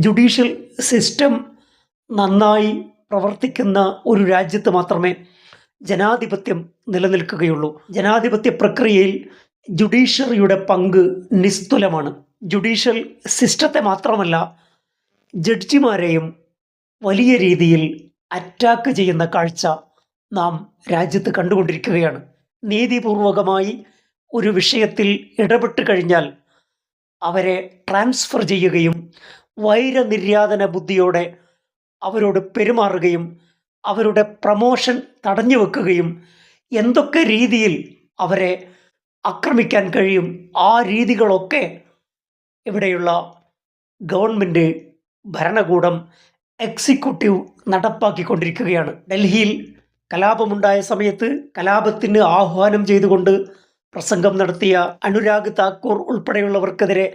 Judicial system നന്നായി പ്രവർത്തിക്കുന്ന ഒരു രാജ്യത്ത് മാത്രമേ ജനാധിപത്യം നിലനിൽക്കുകയുള്ളൂ. ജനാധിപത്യ പ്രക്രിയയിൽ ജുഡീഷ്യറിയുടെ പങ്ക് നിസ്തുലമാണ്. ജുഡീഷ്യൽ സിസ്റ്റത്തെ മാത്രമല്ല, ജഡ്ജിമാരെയും വലിയ രീതിയിൽ അറ്റാക്ക് ചെയ്യുന്ന കാഴ്ച നാം രാജ്യത്ത് കണ്ടുകൊണ്ടിരിക്കുകയാണ്. നീതിപൂർവകമായി ഒരു വിഷയത്തിൽ ഇടപെട്ട് കഴിഞ്ഞാൽ അവരെ ട്രാൻസ്ഫർ ചെയ്യുകയും വൈരനിര്യാതന ബുദ്ധിയോടെ അവരോട് പെരുമാറുകയും അവരുടെ പ്രമോഷൻ തടഞ്ഞു വെക്കുകയും എന്തൊക്കെ രീതിയിൽ അവരെ ആക്രമിക്കാൻ കഴിയും ആ രീതികളൊക്കെ ഇവിടെയുള്ള ഗവൺമെൻറ് ഭരണകൂടം എക്സിക്യൂട്ടീവ് നടപ്പാക്കിക്കൊണ്ടിരിക്കുകയാണ്. ഡൽഹിയിൽ കലാപമുണ്ടായ സമയത്ത് കലാപത്തിന് ആഹ്വാനം ചെയ്തുകൊണ്ട് പ്രസംഗം നടത്തിയ അനുരാഗ് താക്കൂർ ഉൾപ്പെടെയുള്ളവർക്കെതിരെ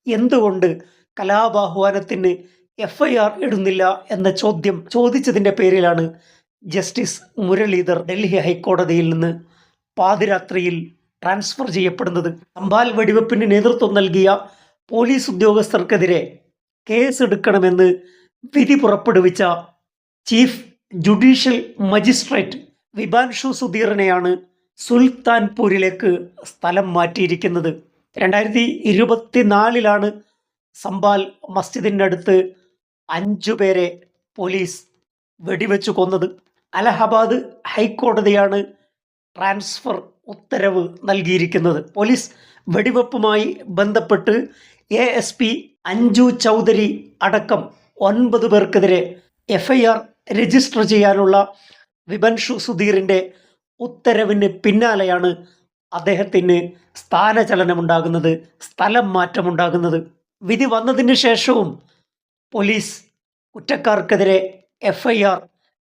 എന്തുകൊണ്ട് കലാപാഹ്വാനത്തിന് FIR ഇടുന്നില്ല എന്ന ചോദ്യം ചോദിച്ചതിൻ്റെ പേരിലാണ് ജസ്റ്റിസ് മുരളീധർ ഡൽഹി ഹൈക്കോടതിയിൽ നിന്ന് പാതിരാത്രിയിൽ ട്രാൻസ്ഫർ ചെയ്യപ്പെടുന്നത്. സംഭാൽ വെടിവെപ്പിന് നേതൃത്വം നൽകിയ പോലീസ് ഉദ്യോഗസ്ഥർക്കെതിരെ കേസെടുക്കണമെന്ന് വിധി പുറപ്പെടുവിച്ച ചീഫ് ജുഡീഷ്യൽ മജിസ്ട്രേറ്റ് വിഭാൻഷു സുധീറിനെയാണ് സുൽത്താൻപൂരിലേക്ക് സ്ഥലം മാറ്റിയിരിക്കുന്നത്. 2024 സംഭാൽ മസ്ജിദിനടുത്ത് 5 പേരെ പോലീസ് വെടിവെച്ചു കൊന്നത്. അലഹബാദ് ഹൈക്കോടതിയാണ് ട്രാൻസ്ഫർ ഉത്തരവ് നൽകിയിരിക്കുന്നത്. പോലീസ് വെടിവെപ്പുമായി ബന്ധപ്പെട്ട് ASP അഞ്ജു ചൗധരി അടക്കം 9 പേർക്കെതിരെ FIR രജിസ്റ്റർ ചെയ്യാനുള്ള വിഭാൻഷു സുധീറിൻ്റെ ഉത്തരവിന് പിന്നാലെയാണ് അദ്ദേഹത്തിന് സ്ഥാനചലനമുണ്ടാകുന്നത്, സ്ഥലം മാറ്റമുണ്ടാകുന്നത്. വിധി വന്നതിന് ശേഷവും പോലീസ് കുറ്റക്കാർക്കെതിരെ FIR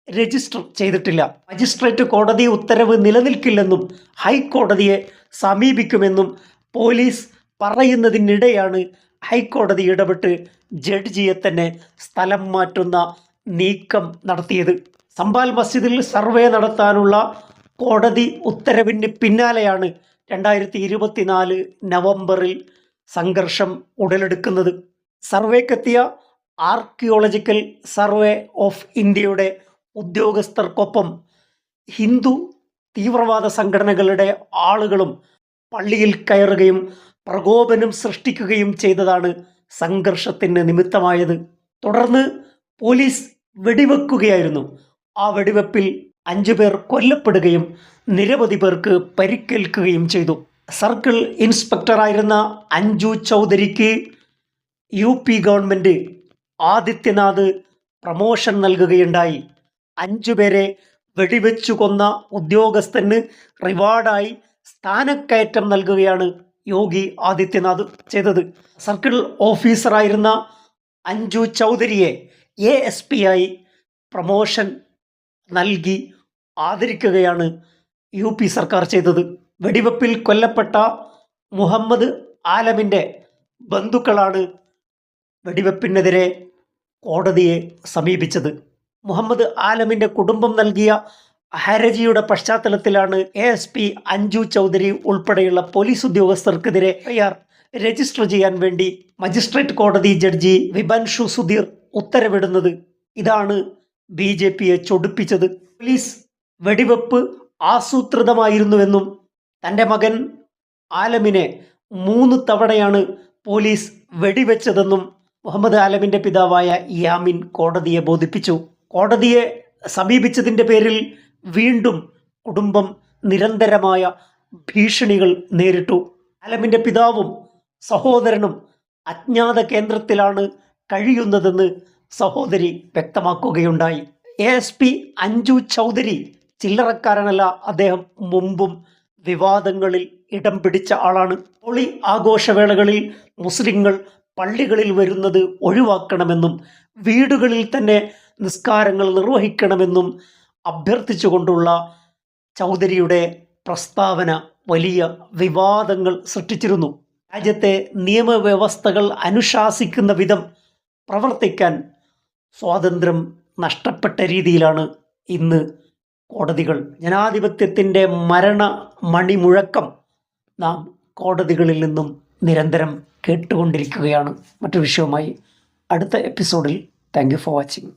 രജിസ്റ്റർ ചെയ്തിട്ടില്ല. മജിസ്ട്രേറ്റ് കോടതി ഉത്തരവ് നിലനിൽക്കില്ലെന്നും ഹൈക്കോടതിയെ സമീപിക്കുമെന്നും പോലീസ് പറയുന്നതിനിടെയാണ് ഹൈക്കോടതി ഇടപെട്ട് ജഡ്ജിയെ തന്നെ സ്ഥലം മാറ്റുന്ന നീക്കം നടത്തിയത്. സംഭാൽ മസ്ജിദിൽ സർവേ നടത്താനുള്ള കോടതി ഉത്തരവിന് പിന്നാലെയാണ് 2024 നവംബറിൽ സംഘർഷം ഉടലെടുക്കുന്നത്. സർവേക്കെത്തിയ ആർക്കിയോളജിക്കൽ സർവേ ഓഫ് ഇന്ത്യയുടെ ഉദ്യോഗസ്ഥർക്കൊപ്പം ഹിന്ദു തീവ്രവാദ സംഘടനകളുടെ ആളുകളും പള്ളിയിൽ കയറുകയും പ്രകോപനം സൃഷ്ടിക്കുകയും ചെയ്തതാണ് സംഘർഷത്തിന് നിമിത്തമായത്. തുടർന്ന് പോലീസ് വെടിവെക്കുകയായിരുന്നു. ആ വെടിവെപ്പിൽ 5 പേർ കൊല്ലപ്പെടുകയും നിരവധി പേർക്ക് പരിക്കേൽക്കുകയും ചെയ്തു. സർക്കിൾ ഇൻസ്പെക്ടറായിരുന്ന അഞ്ജു ചൗധരിക്ക് UP ഗവൺമെൻറ് ആദിത്യനാഥ് പ്രമോഷൻ നൽകുകയുണ്ടായി. 5 പേരെ വെടിവെച്ചു കൊന്ന ഉദ്യോഗസ്ഥന് റിവാർഡായി സ്ഥാനക്കയറ്റം നൽകുകയാണ് യോഗി ആദിത്യനാഥ് ചെയ്തത്. സർക്കിൾ ഓഫീസറായിരുന്ന അഞ്ജു ചൗധരിയെ ASP ആയി പ്രമോഷൻ നൽകി ആദരിക്കുകയാണ് UP സർക്കാർ ചെയ്തത്. വെടിവെപ്പിൽ കൊല്ലപ്പെട്ട മുഹമ്മദ് ആലമിൻ്റെ ബന്ധുക്കളാണ് വെടിവെപ്പിനെതിരെ കോടതിയെ സമീപിച്ചത്. മുഹമ്മദ് ആലമിൻ്റെ കുടുംബം നൽകിയ ഹർജിയുടെ പശ്ചാത്തലത്തിലാണ് ASP അഞ്ജു ചൗധരി ഉൾപ്പെടെയുള്ള പോലീസ് ഉദ്യോഗസ്ഥർക്കെതിരെ FIR രജിസ്റ്റർ ചെയ്യാൻ വേണ്ടി മജിസ്ട്രേറ്റ് കോടതി ജഡ്ജി വിഭാൻഷു സുധീർ ഉത്തരവിടുന്നത്. ഇതാണ് BJPയെ ചൊടിപ്പിച്ചത്. പോലീസ് വെടിവെപ്പ് ആസൂത്രിതമായിരുന്നുവെന്നും തൻ്റെ മകൻ ആലമിനെ 3 തവണയാണ് പോലീസ് വെടിവെച്ചതെന്നും മുഹമ്മദ് ആലമിൻ്റെ പിതാവായ യാമിൻ കോടതിയെ ബോധിപ്പിച്ചു. കോടതിയെ സമീപിച്ചതിൻ്റെ പേരിൽ വീണ്ടും കുടുംബം നിരന്തരമായ ഭീഷണികൾ നേരിട്ടു. ആലമിൻ്റെ പിതാവും സഹോദരനും അജ്ഞാത കേന്ദ്രത്തിലാണ് കഴിയുന്നതെന്ന് സഹോദരി വ്യക്തമാക്കുകയുണ്ടായി. ASP അഞ്ജു ചൗധരി ചില്ലറക്കാരനല്ല. അദ്ദേഹം മുമ്പും വിവാദങ്ങളിൽ ഇടം പിടിച്ച ആളാണ്. ഹോളി ആഘോഷവേളകളിൽ മുസ്ലിങ്ങൾ പള്ളികളിൽ വരുന്നത് ഒഴിവാക്കണമെന്നും വീടുകളിൽ തന്നെ നിസ്കാരങ്ങൾ നിർവഹിക്കണമെന്നും അഭ്യർത്ഥിച്ചുകൊണ്ടുള്ള ചൗധരിയുടെ പ്രസ്താവന വലിയ വിവാദങ്ങൾ സൃഷ്ടിച്ചിരുന്നു. രാജ്യത്തെ നിയമവ്യവസ്ഥകൾ അനുശാസിക്കുന്ന വിധം പ്രവർത്തിക്കാൻ സ്വാതന്ത്ര്യം നഷ്ടപ്പെട്ട രീതിയിലാണ് ഇന്ന് കോടതികൾ. ജനാധിപത്യത്തിൻ്റെ മണിമുഴക്കം നാം കോടതികളിൽ നിന്നും നിരന്തരം കേട്ടുകൊണ്ടിരിക്കുകയാണ്. മറ്റൊരു വിഷയവുമായി അടുത്ത എപ്പിസോഡിൽ. Thank you for watching.